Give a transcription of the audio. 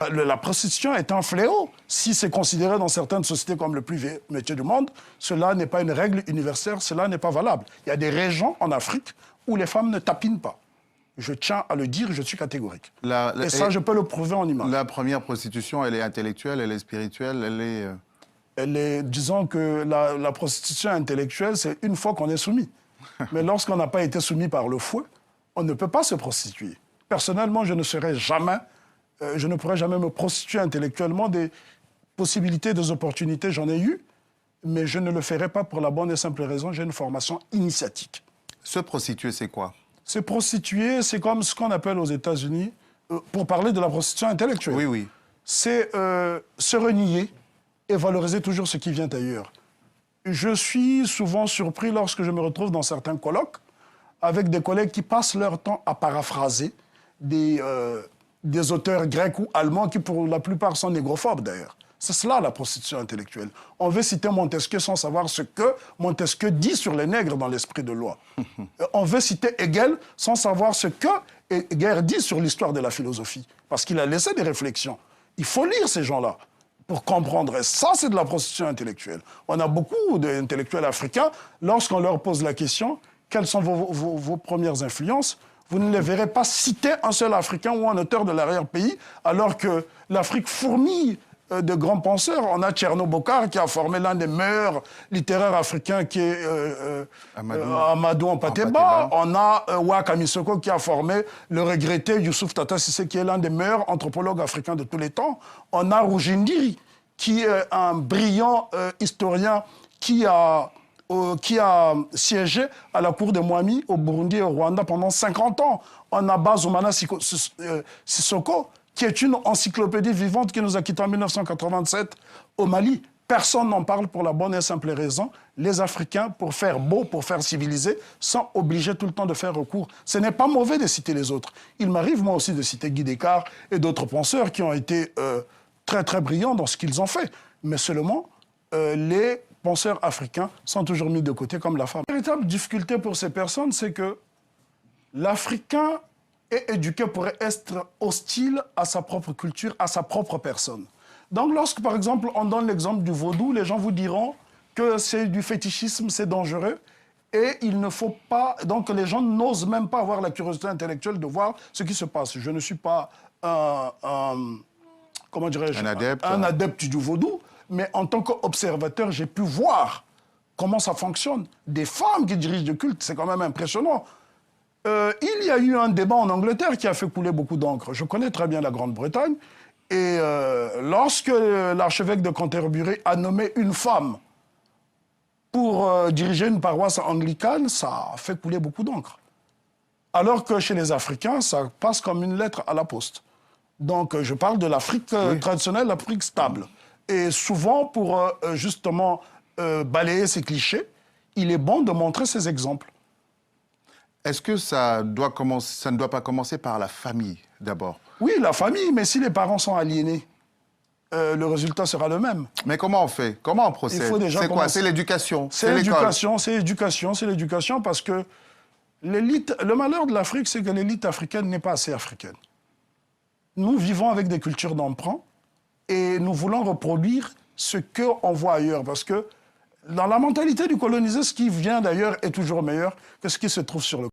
La prostitution est un fléau. Si c'est considéré dans certaines sociétés comme le plus vieux métier du monde, cela n'est pas une règle universelle, cela n'est pas valable. Il y a des régions en Afrique où les femmes ne tapinent pas. Je tiens à le dire, je suis catégorique. Et ça, je peux le prouver en image. La première prostitution, elle est intellectuelle, elle est spirituelle, elle est... Disons que la prostitution intellectuelle, c'est une fois qu'on est soumis. Mais lorsqu'on n'a pas été soumis par le fouet, on ne peut pas se prostituer. Personnellement, je ne pourrais jamais me prostituer intellectuellement. Des possibilités, des opportunités, j'en ai eu, mais je ne le ferai pas pour la bonne et simple raison, j'ai une formation initiatique. Se prostituer, c'est quoi? Se prostituer, c'est comme ce qu'on appelle aux États-Unis, pour parler de la prostitution intellectuelle. Oui, oui. C'est se renier et valoriser toujours ce qui vient ailleurs. Je suis souvent surpris lorsque je me retrouve dans certains colloques avec des collègues qui passent leur temps à paraphraser des auteurs grecs ou allemands qui, pour la plupart, sont négrophobes, d'ailleurs. C'est cela, la prostitution intellectuelle. On veut citer Montesquieu sans savoir ce que Montesquieu dit sur les nègres dans l'esprit de loi. On veut citer Hegel sans savoir ce que Hegel dit sur l'histoire de la philosophie. Parce qu'il a laissé des réflexions. Il faut lire ces gens-là pour comprendre. Et ça, c'est de la prostitution intellectuelle. On a beaucoup d'intellectuels africains. Lorsqu'on leur pose la question, quelles sont vos premières influences ? Vous ne les verrez pas citer un seul Africain ou un auteur de l'arrière-pays, alors que l'Afrique fourmille de grands penseurs. On a Tcherno Bokar qui a formé l'un des meilleurs littéraires africains qui est Amadou Ampateba. On a Waka Misoko qui a formé le regretté Youssouf Tata Sissé qui est l'un des meilleurs anthropologues africains de tous les temps. On a Rujindiri qui est un brillant historien qui a siégé à la cour de Mwami au Burundi et au Rwanda pendant 50 ans. On a Bazoumana Sissoko qui est une encyclopédie vivante qui nous a quittés en 1987 au Mali. Personne n'en parle pour la bonne et simple raison. Les Africains, pour faire beau, pour faire civilisé, sont obligés tout le temps de faire recours. Ce n'est pas mauvais de citer les autres. Il m'arrive, moi aussi, de citer Guy Descartes et d'autres penseurs qui ont été très, très brillants dans ce qu'ils ont fait. Mais seulement, les penseurs africains sont toujours mis de côté comme la femme. La véritable difficulté pour ces personnes, c'est que l'Africain est éduqué pour être hostile à sa propre culture, à sa propre personne. Donc lorsque, par exemple, on donne l'exemple du vaudou, les gens vous diront que c'est du fétichisme, c'est dangereux, et il ne faut pas... Donc les gens n'osent même pas avoir la curiosité intellectuelle de voir ce qui se passe. Je ne suis pas comment dirais-je, un adepte du vaudou, mais en tant qu'observateur, j'ai pu voir comment ça fonctionne. Des femmes qui dirigent le culte, c'est quand même impressionnant. Il y a eu un débat en Angleterre qui a fait couler beaucoup d'encre. Je connais très bien la Grande-Bretagne. Et lorsque l'archevêque de Canterbury a nommé une femme pour diriger une paroisse anglicane, ça a fait couler beaucoup d'encre. Alors que chez les Africains, ça passe comme une lettre à la poste. Donc je parle de l'Afrique traditionnelle, l'Afrique stable. Et souvent, pour justement balayer ces clichés, il est bon de montrer ces exemples. Est-ce que ça ne doit pas commencer par la famille, d'abord? Oui, la famille, mais si les parents sont aliénés, le résultat sera le même. Mais comment on fait? Comment on procède? C'est quoi? C'est l'éducation? C'est l'éducation, c'est l'éducation, parce que le malheur de l'Afrique, c'est que l'élite africaine n'est pas assez africaine. Nous vivons avec des cultures d'emprunt et nous voulons reproduire ce qu'on voit ailleurs, parce que dans la mentalité du colonisé, ce qui vient d'ailleurs est toujours meilleur que ce qui se trouve sur le